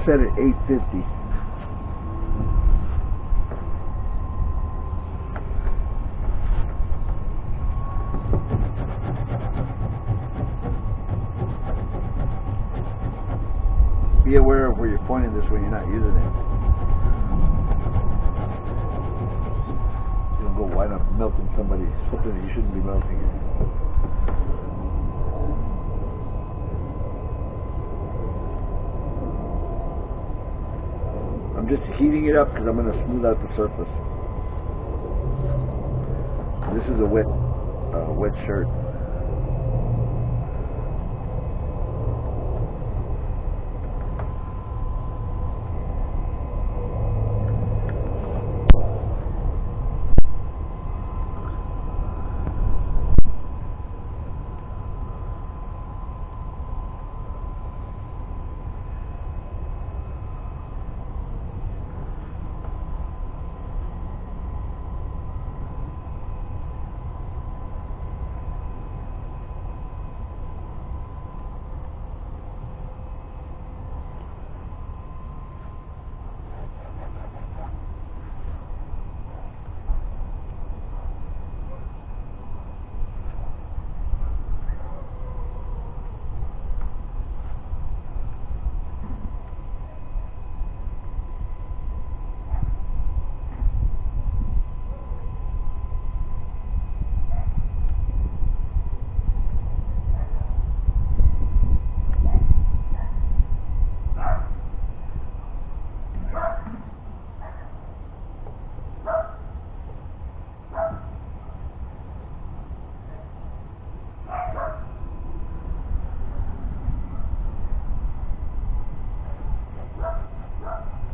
set at 850. Be aware of where you're pointing this when you're not using it. You don't go wind up melting something that you shouldn't be melting. I'm just heating it up because I'm going to smooth out the surface. This is a wet shirt.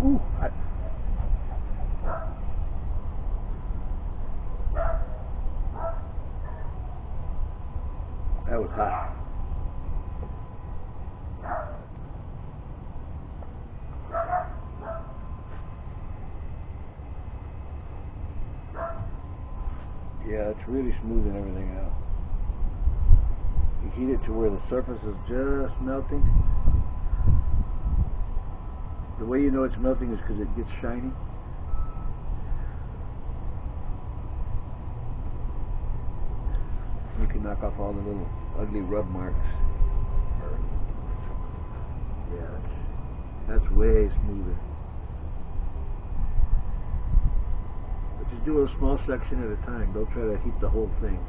Ooh, that was hot. Yeah, it's really smoothing everything out. You heat it to where the surface is just melting. The way you know it's melting is because it gets shiny. You can knock off all the little ugly rub marks. Yeah, that's way smoother. But just do a small section at a time. Don't try to heat the whole thing.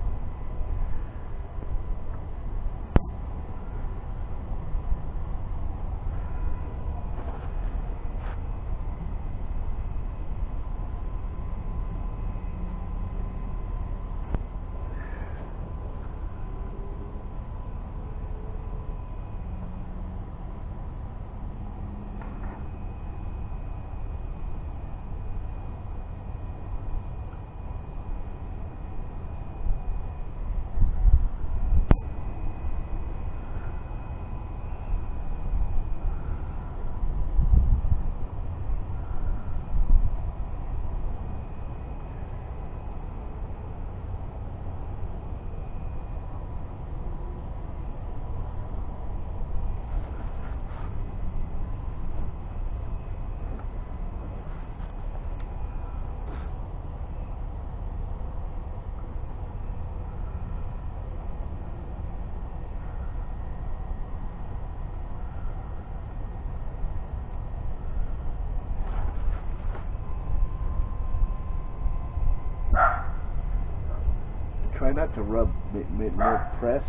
Try not to rub, more press.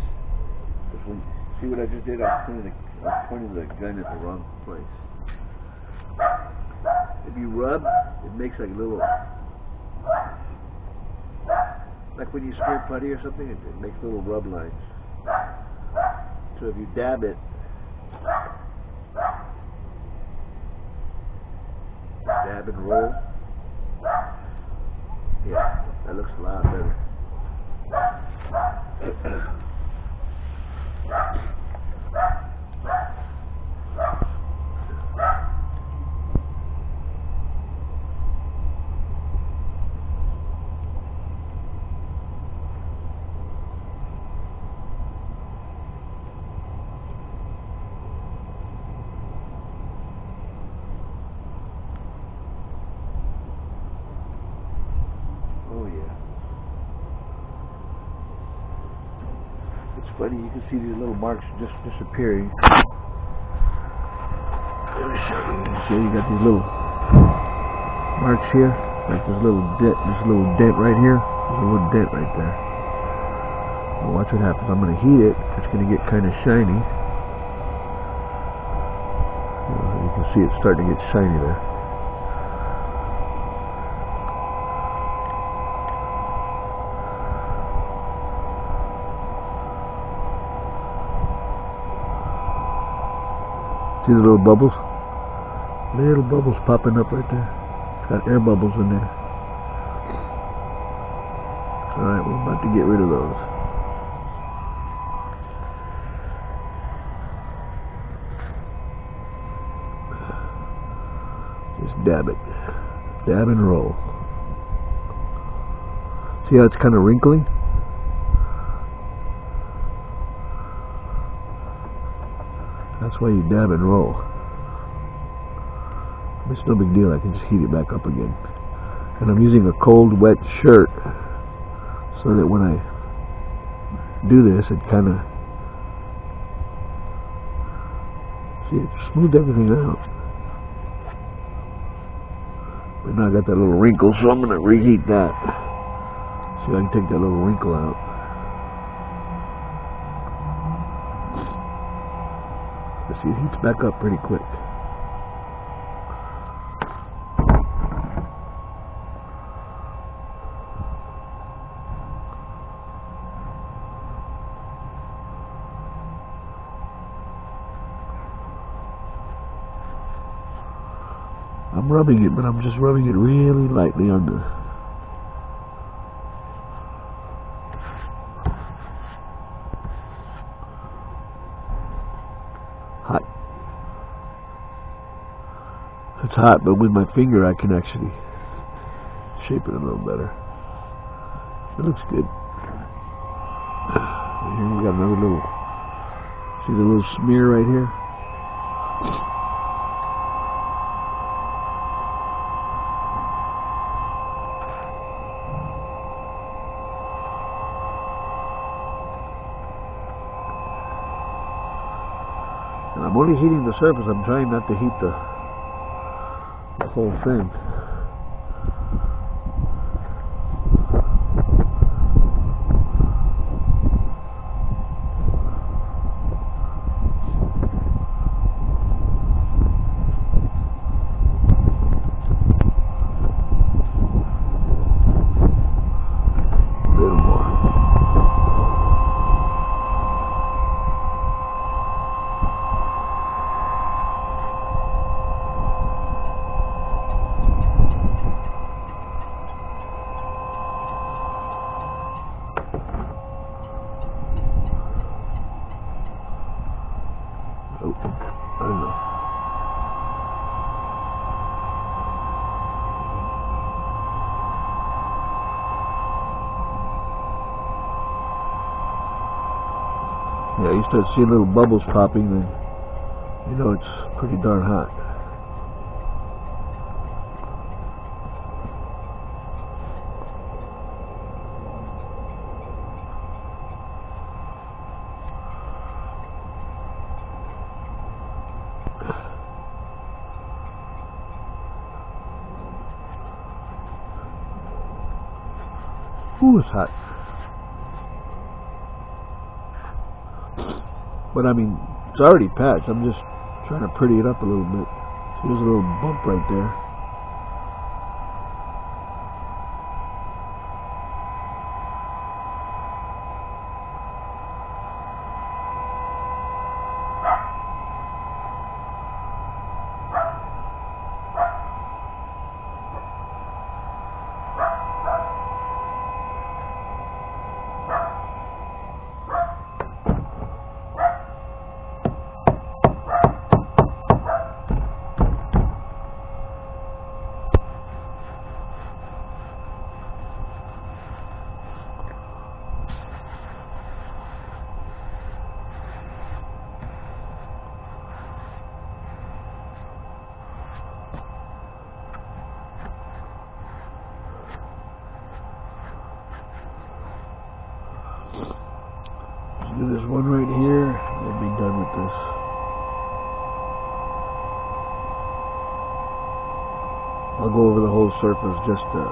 Because when, see what I just did? I was pointing the gun at the wrong place. If you rub, it makes like little, like when you smear putty or something, it makes little rub lines. So if you dab it, dab and roll, yeah, that looks a lot better. funny, you can see these little marks just disappearing. Let me show you. See, you got these little marks here, like this little dent right here. There's a little dent right there. Well, watch what happens. I'm going to heat it. It's going to get kind of shiny. You can see it's starting to get shiny there. See the little bubbles? Little bubbles popping up right there. It's got air bubbles in there. Alright, we're about to get rid of those. Just dab it. Dab and roll. See how it's kind of wrinkly? That's why you dab and roll. It's no big deal, I can just heat it back up again. And I'm using a cold, wet shirt so that when I do this, it kind of, see, it smoothed everything out. But now I got that little wrinkle, so I'm going to reheat that. See if I can take that little wrinkle out. See, it heats back up pretty quick. I'm rubbing it, but I'm just rubbing it really lightly on the hot. It's hot, but with my finger I can actually shape it a little better. It looks good. And here you got another little, see the little smear right here? And I'm only heating the surface. I'm trying not to heat the whole thing. A little more. Oh, I don't know. Yeah, you start seeing little bubbles popping, then you know it's pretty darn hot. Ooh, it's hot. But I mean, it's already patched. I'm just trying to pretty it up a little bit. See, there's a little bump right there. I'll go over the whole surface just to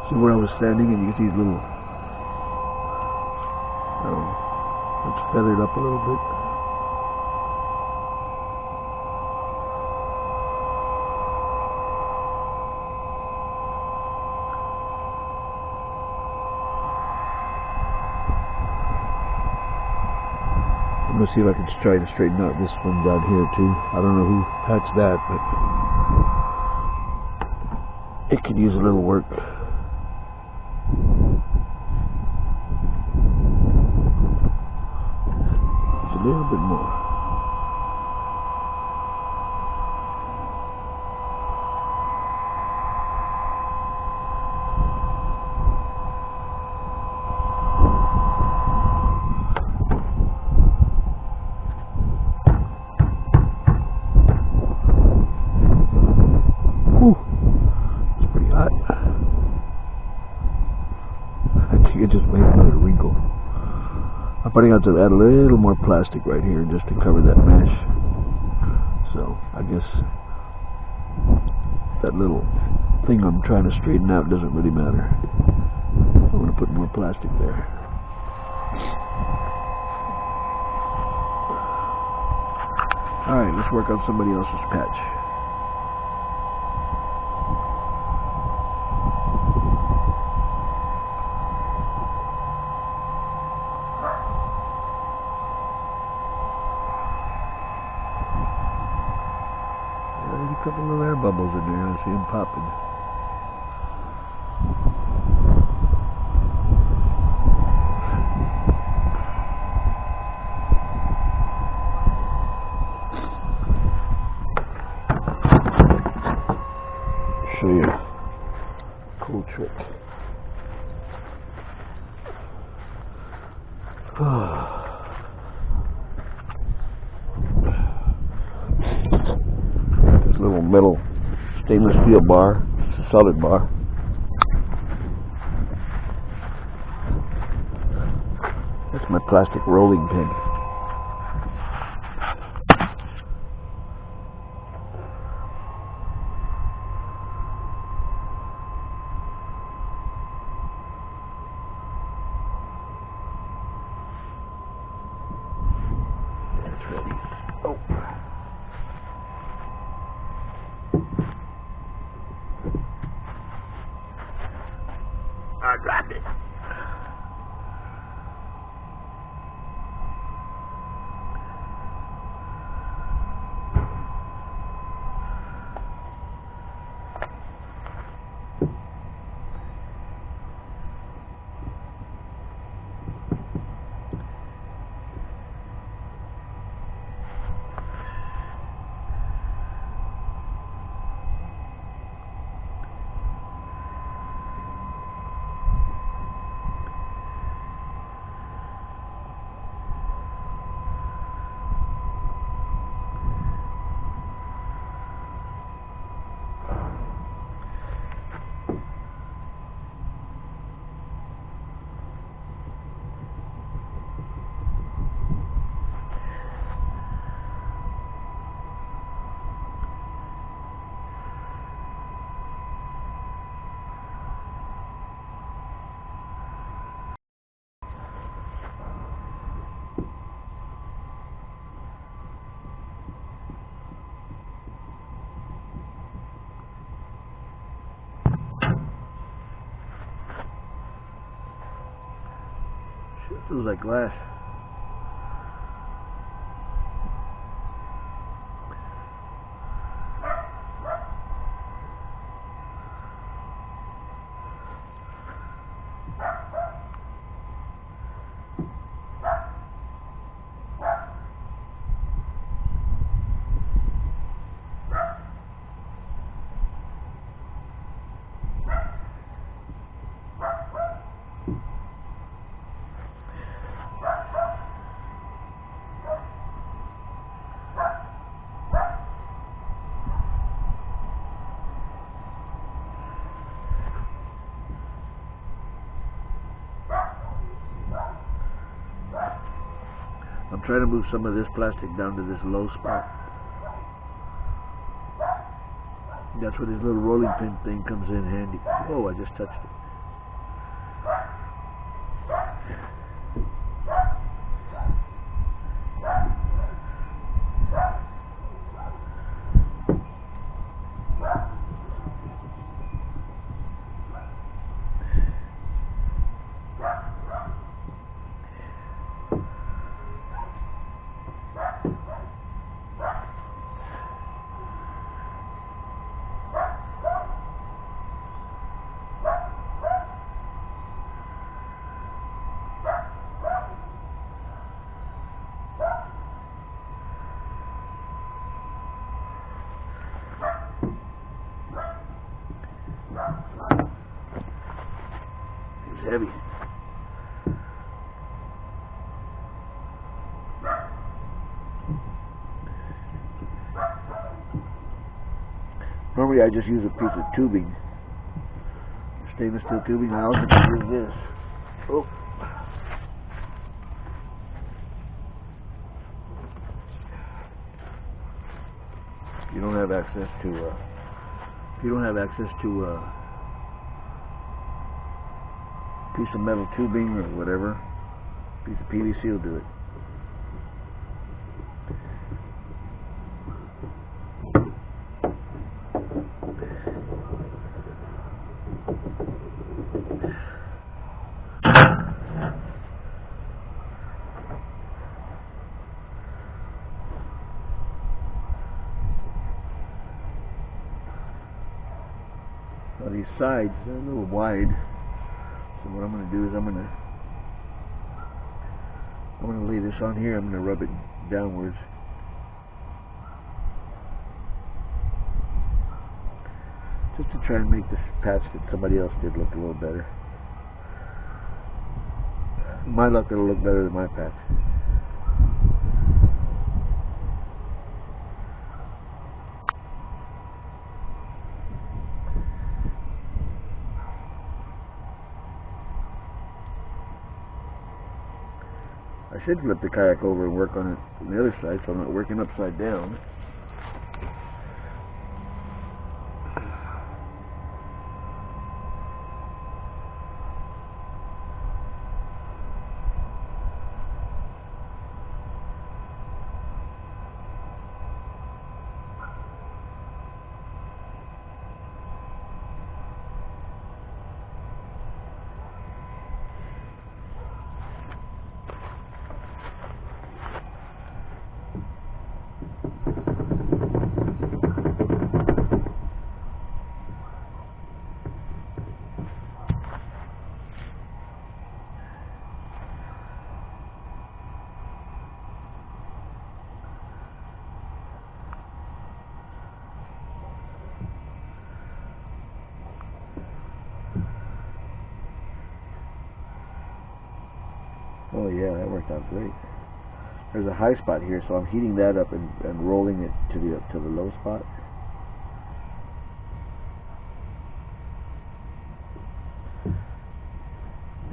see where I was standing, and you can see these little, it's feathered up a little bit. I'm going to see if I can try to straighten out this one down here too. I don't know who hatched that, but it could use a little work. Just a little bit more. It just made another wrinkle. I'm probably going to have to add a little more plastic right here just to cover that mesh. So I guess that little thing I'm trying to straighten out doesn't really matter. I'm going to put more plastic there. Alright, let's work on somebody else's patch. There's a couple of air bubbles in there. I see them popping. Show you a cool trick. This little metal stainless steel bar, it's a solid bar. That's my plastic rolling pin. Ready. Oh. I dropped it. Shit feels like glass. I'm trying to move some of this plastic down to this low spot. That's where this little rolling pin thing comes in handy. Oh, I just touched it. It's heavy. Normally I just use a piece of tubing, stainless steel tubing. I also can use this. Oh. You don't have access to piece of metal tubing or whatever, piece of PVC will do it. Now these sides, they're a little wide. So what I'm going to do is I'm going to lay this on here. I'm going to rub it downwards. Just to try and make this patch that somebody else did look a little better. My luck, it'll look better than my patch. I should flip the kayak over and work on it on the other side so I'm not working upside down. Oh yeah, that worked out great. There's a high spot here, so I'm heating that up and rolling it to the low spot.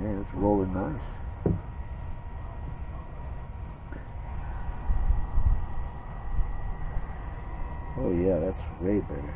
Yeah, it's rolling nice. Oh yeah, that's way better.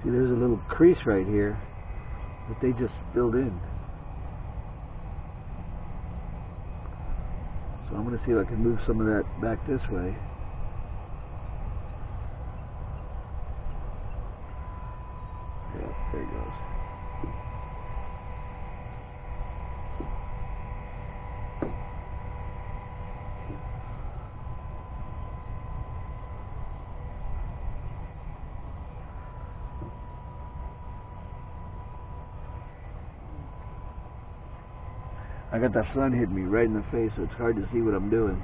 See, there's a little crease right here that they just filled in. So I'm going to see if I can move some of that back this way. There he goes. I got the sun hitting me right in the face, so it's hard to see what I'm doing.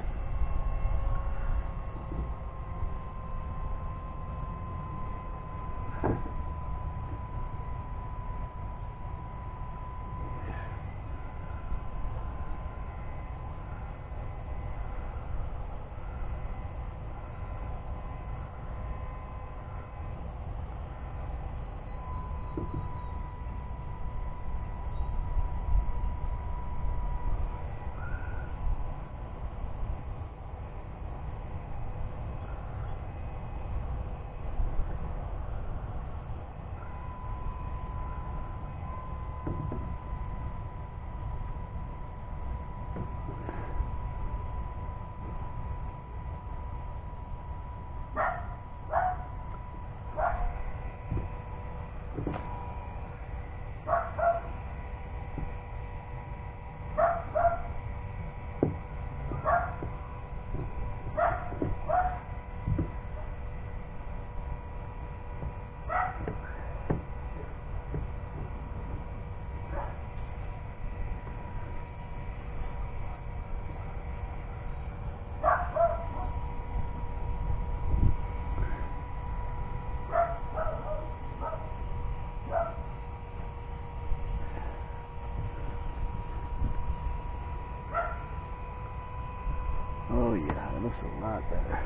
Oh yeah, that looks a lot better.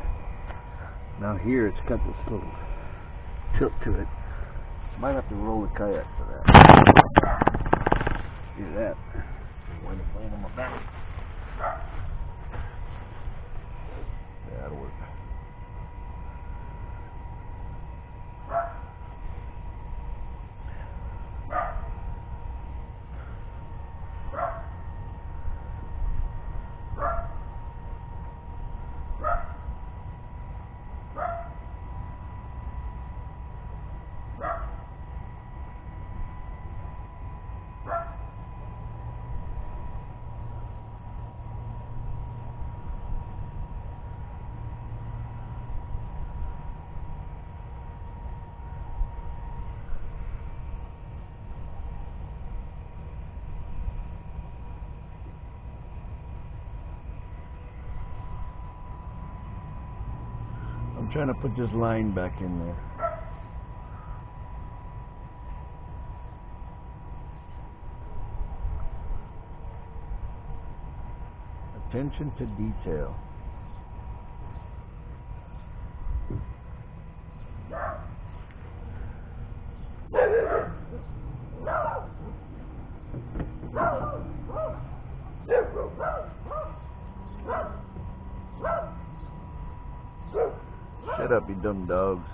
Now here it's got this little tilt to it. Might have to roll the kayak for that. Do that. Way to play on my back. Yeah, that'll work. I'm trying to put this line back in there. Attention to detail. Shut up, you dumb dogs.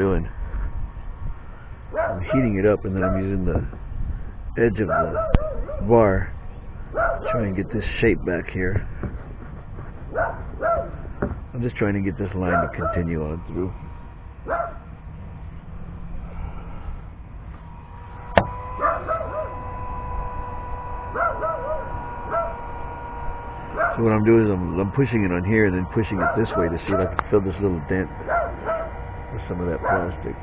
doing. I'm heating it up, and then I'm using the edge of the bar to try and get this shape back here. I'm just trying to get this line to continue on through. So what I'm doing is I'm pushing it on here and then pushing it this way to see if I can fill this little dent with some of that plastic.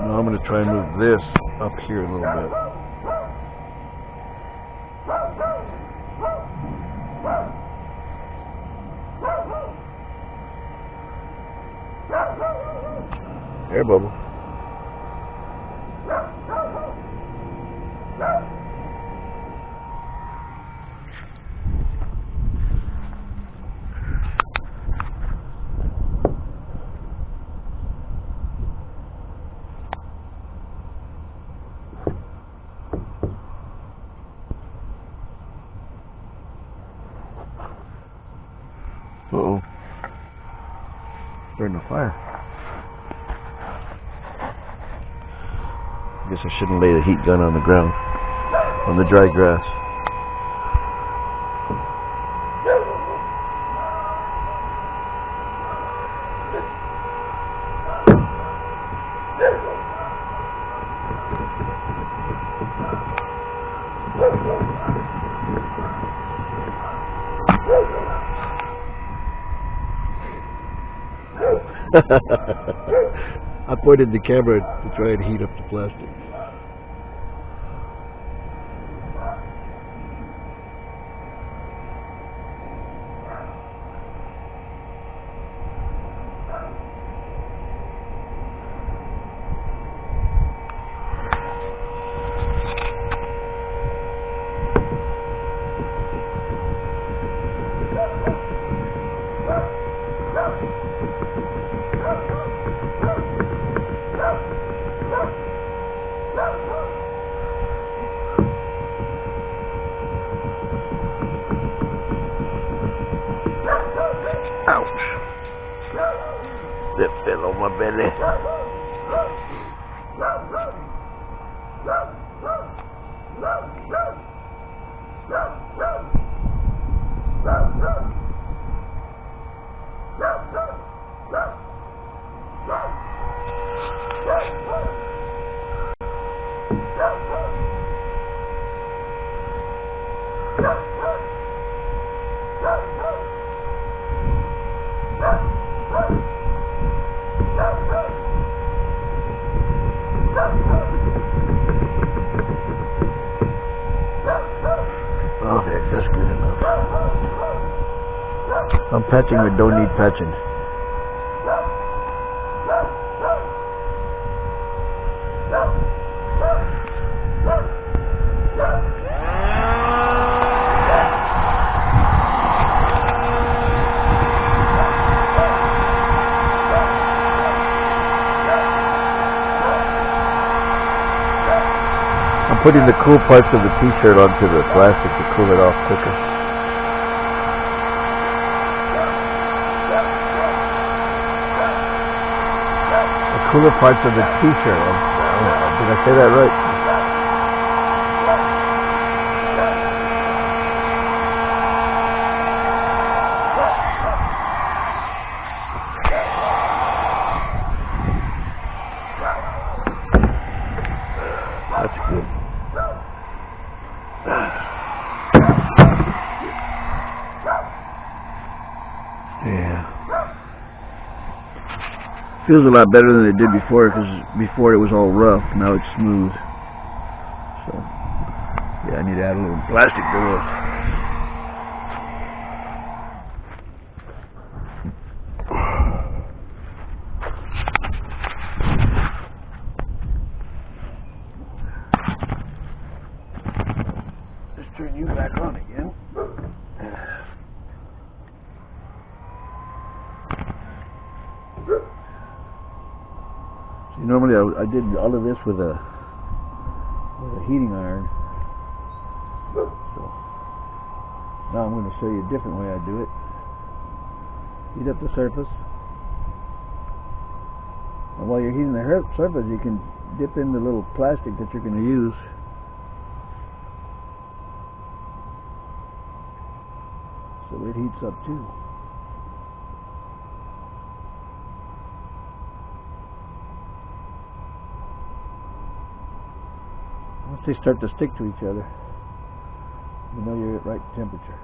Now I'm going to try and move this up here a little bit. Air bubble. Uh-oh. Starting a fire. I guess I shouldn't lay the heat gun on the ground, on the dry grass. I pointed the camera to try and heat up the plastic. Ouch! That fell on my belly. Okay, that's good enough. I'm patching but don't need patching. I'm putting the cool parts of the t-shirt onto the plastic to cool it off quicker. The cooler parts of the t-shirt. Did I say that right? That's good. Yeah. Feels a lot better than it did before, because before it was all rough. Now it's smooth. So yeah, I need to add a little plastic to it. Let's turn you back on again. See, normally I did all of this with a heating iron. So now I'm going to show you a different way I do it. Heat up the surface. And while you're heating the surface, you can dip in the little plastic that you're going to use. So it heats up too. Once they start to stick to each other, you know you're at right temperature.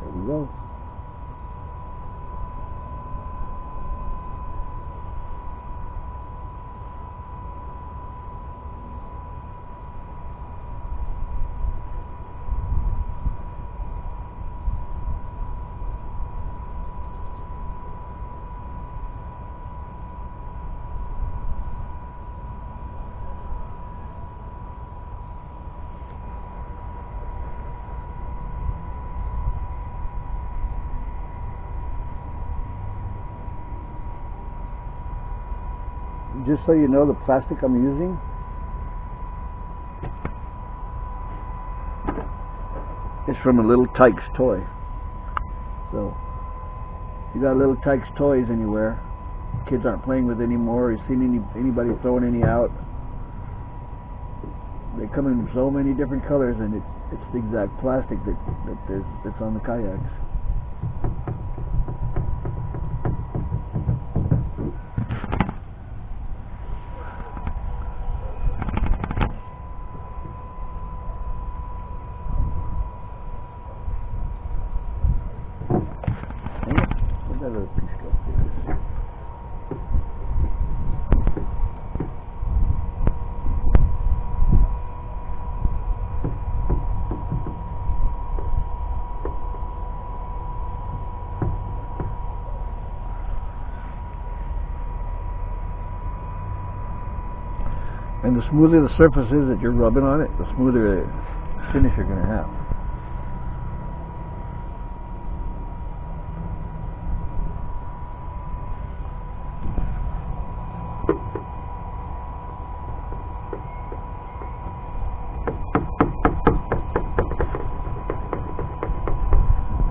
There we go. Just so you know, the plastic I'm using is from a Little Tykes toy. So if you got Little Tykes toys anywhere, kids aren't playing with anymore, or you've seen anybody throwing any out, they come in so many different colors, and it's the exact plastic that's on the kayaks. Where'd that other piece go? And the smoother the surface is that you're rubbing on it, the smoother the finish you're going to have.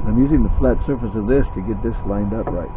I'm using the flat surface of this to get this lined up right.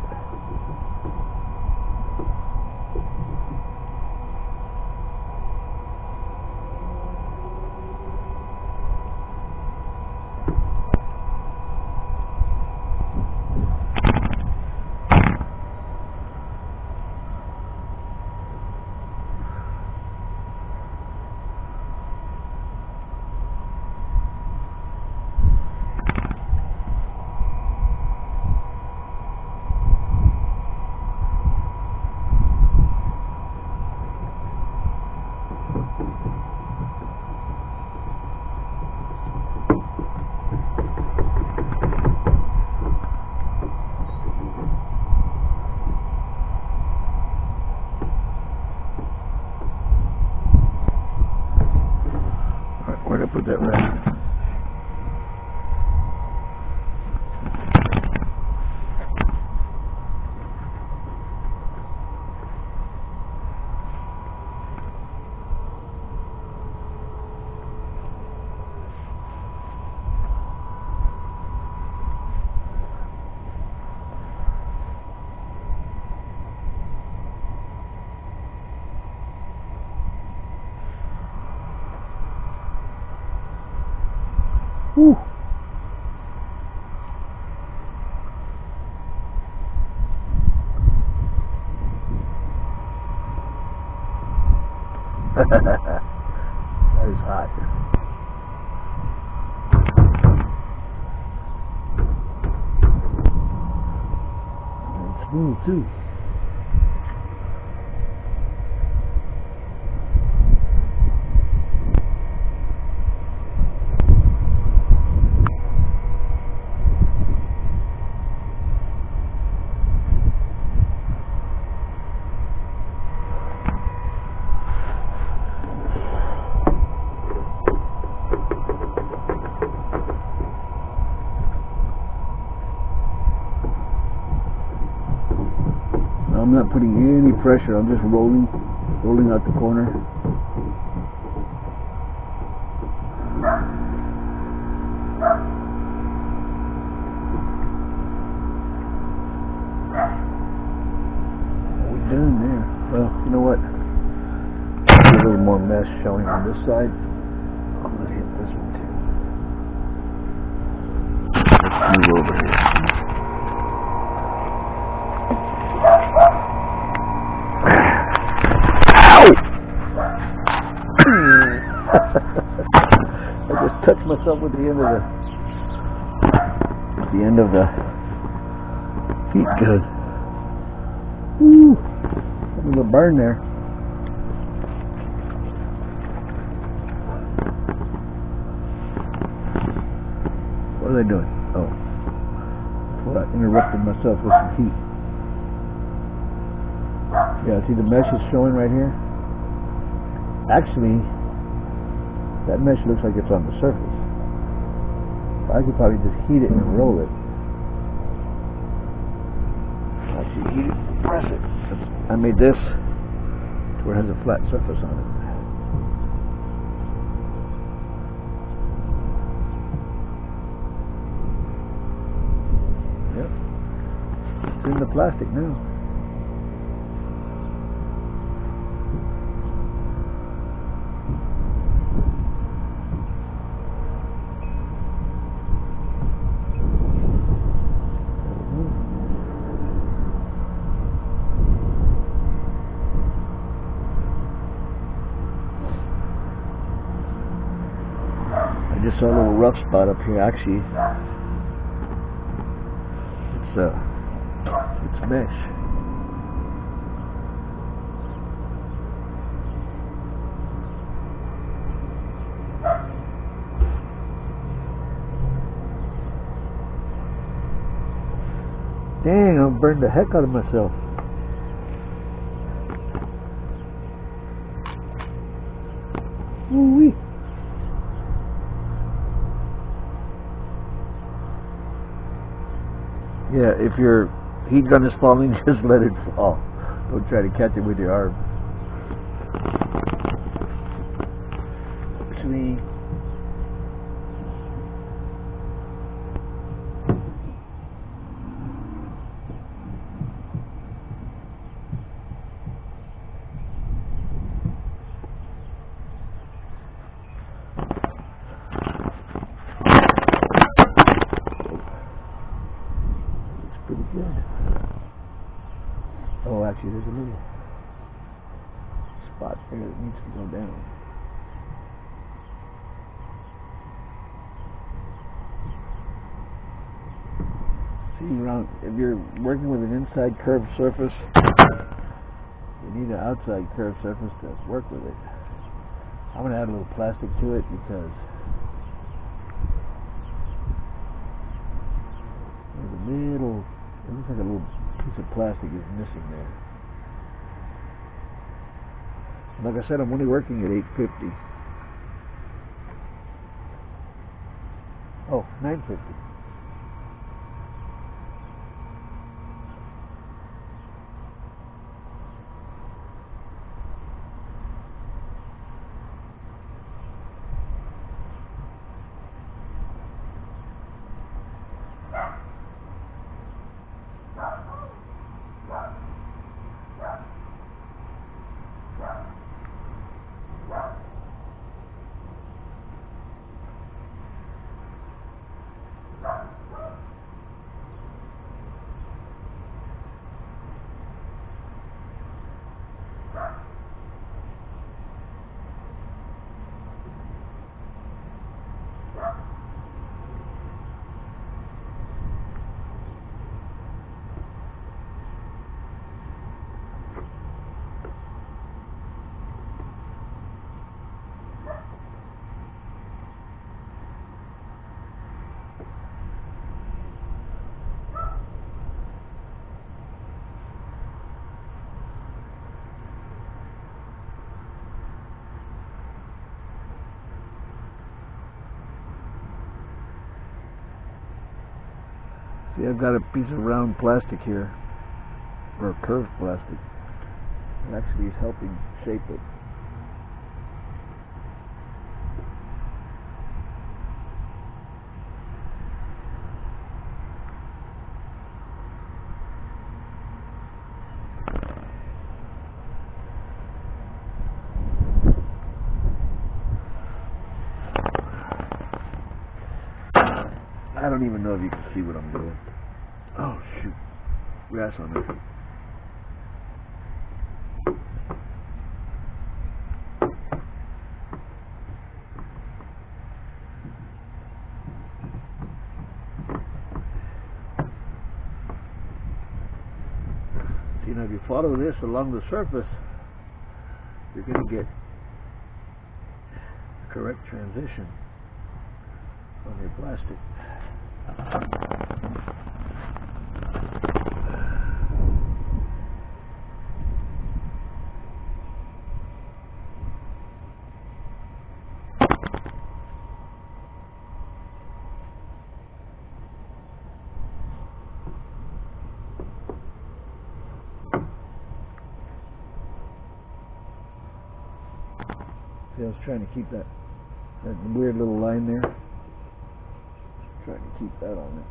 Where'd I put that rag? Whew. That is hot. And it's smooth too. I'm not putting any pressure, I'm just rolling out the corner. What we doing there? Well, you know what? There's a little more mesh showing on this side. I'm gonna hit this one too. Let's move over here. I just touched myself with the end of the heat gun. Woo! There's a burn there. What are they doing? Oh, well, I interrupted myself with some heat. Yeah, see the mesh is showing right here? Actually, that mesh looks like it's on the surface. I could probably just heat it and roll it. Actually, heat it, press it. I made this to where it has a flat surface on it. Yep. It's in the plastic now. I just saw a little rough spot up here. Actually, it's mesh. Dang, I burned the heck out of myself. Woo-wee. Yeah, if your heat gun is falling, just let it fall. Don't try to catch it with your arm. Actually, pretty good. Oh, actually, there's a little spot there that needs to go down. See, around, if you're working with an inside curved surface, you need an outside curved surface to work with it. I'm going to add a little plastic to it because there's a little, it looks like a little piece of plastic is missing there. Like I said, I'm only working at 850. Oh, 950. See, I've got a piece of round plastic here, or curved plastic. It actually is helping shape it. I don't even know if you can see what I'm doing. Oh shoot, grass on it. See, now if you follow this along the surface, you're going to get the correct transition on your plastic. See, I was trying to keep that weird little line there. Trying to keep that on it.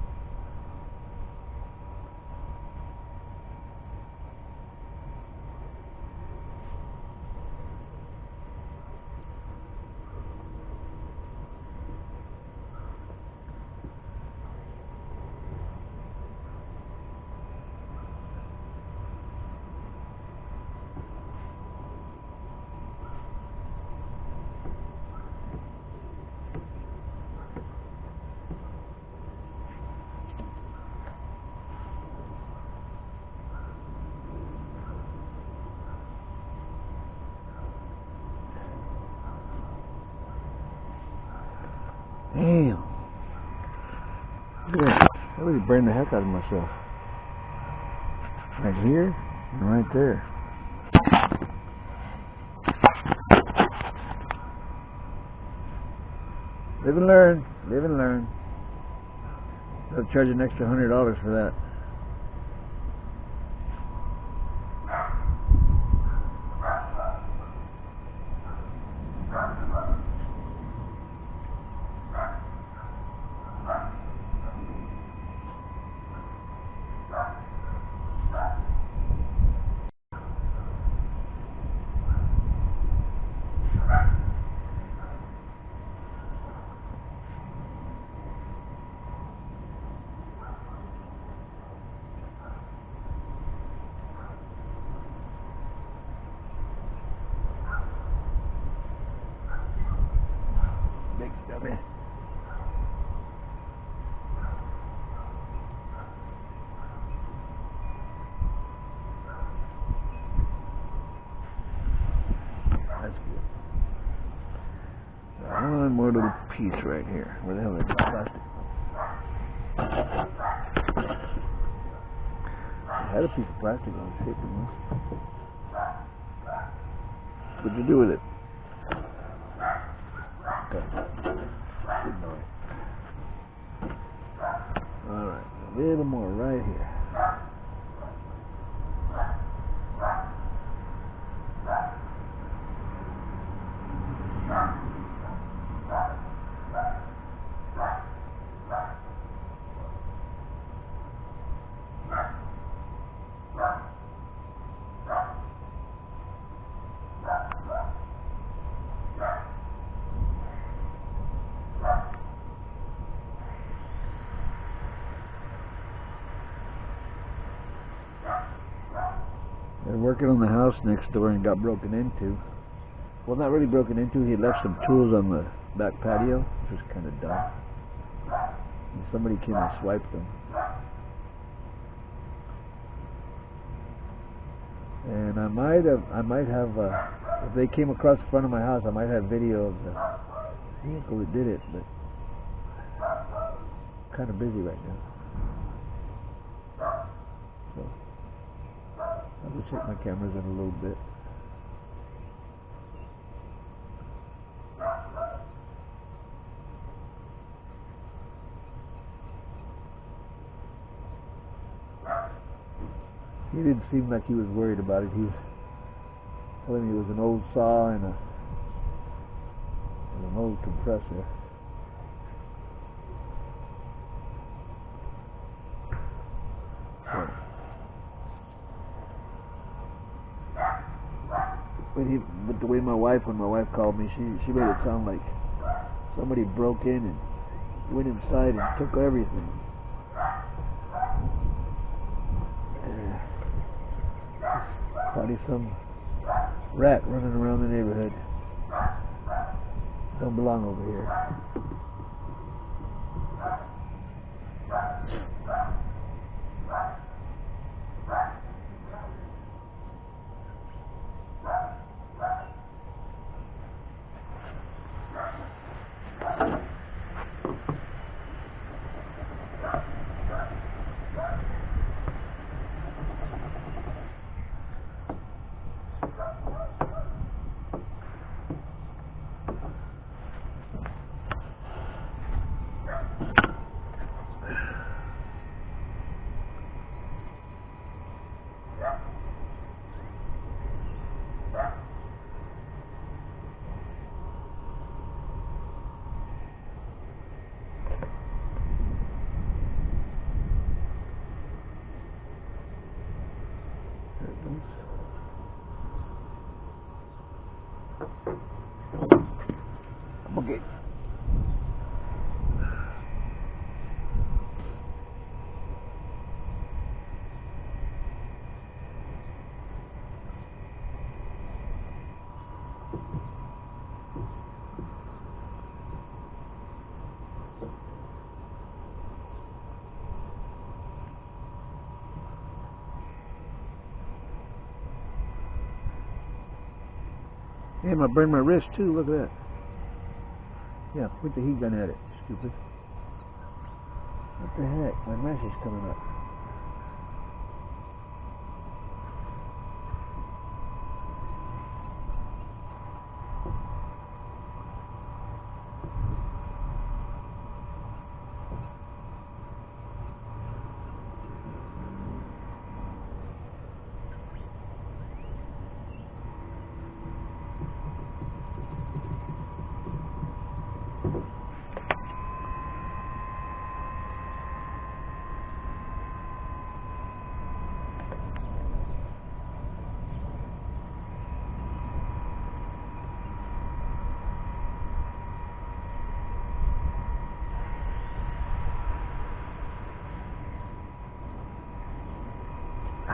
Damn. Look at that. I really burned the heck out of myself. Right here and right there. Live and learn. Live and learn. I'll charge an extra $100 for that. Big stubby. That's good. One more little piece right here. Where the hell is the plastic? I had a piece of plastic on the shape of this. What'd you do with it? Okay. Good boy. Alright, a little more right here. They're working on the house next door and got broken into. Well, not really broken into. He left some tools on the back patio, which was kind of dumb. And somebody came and swiped them. And I might have, if they came across the front of my house, I might have video of the vehicle that did it, but I'm kind of busy right now. So I'll just check my cameras in a little bit. He didn't seem like he was worried about it. He was telling me it was an old saw and an old compressor. But the way when my wife called me, she made it sound like somebody broke in and went inside and took everything. Probably some rat running around the neighborhood. Don't belong over here. Okay. Damn, I burned my wrist too, look at that. Yeah, point the heat gun at it, stupid. What the heck? My mesh is coming up.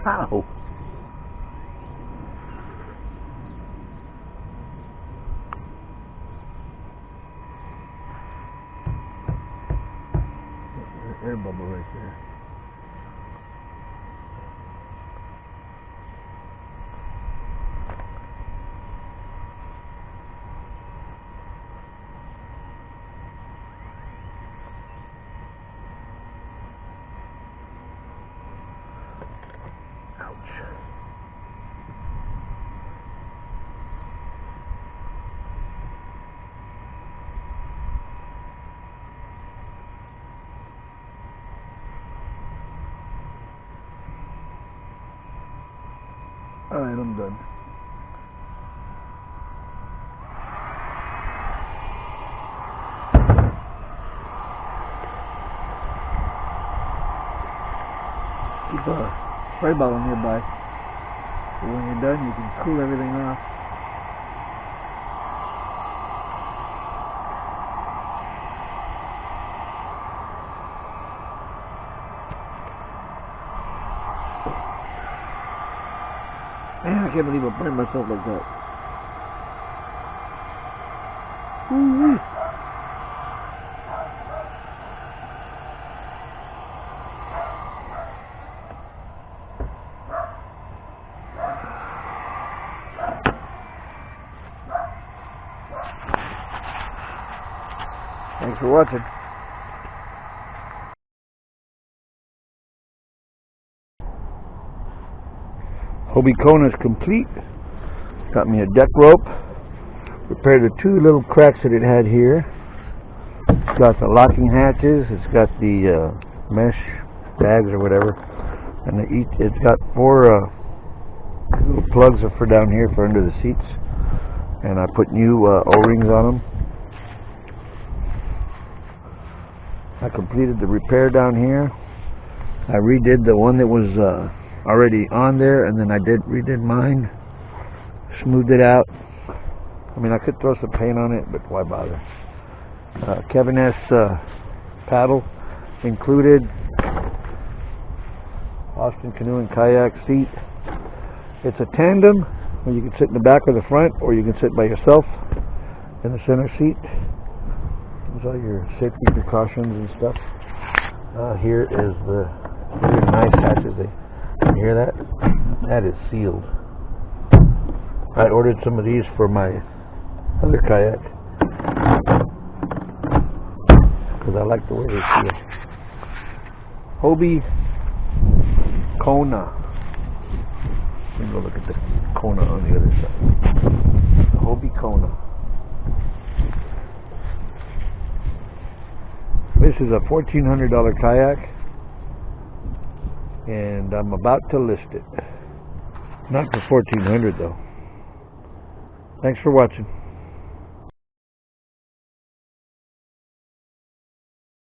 Ow! Air bubble right there. Alright, I'm done. Keep a spray bottle nearby, so when you're done you can cool everything off. Man, I can't believe I burned myself like that. Woo-wee. Thanks for watching. Hobie Kona is complete. Got me a deck rope. Repaired the two little cracks that it had here. It's got the locking hatches. It's got the mesh bags or whatever. And it's got 4 little plugs for down here for under the seats, and I put new O-rings on them. I completed the repair down here. I redid the one that was already on there, and then I redid mine, smoothed it out. I mean, I could throw some paint on it, but why bother? Kevin S paddle included. Austin Canoe and Kayak seat. It's a tandem where you can sit in the back or the front, or you can sit by yourself in the center seat. There's all your safety precautions and stuff. Here is the really nice hatches. You hear that? That is sealed. I ordered some of these for my other kayak because I like the way they feel. Hobie Kona. Let me go look at the Kona on the other side. The Hobie Kona. This is a $1,400 kayak, and I'm about to list it. Not for $1,400 though. Thanks for watching.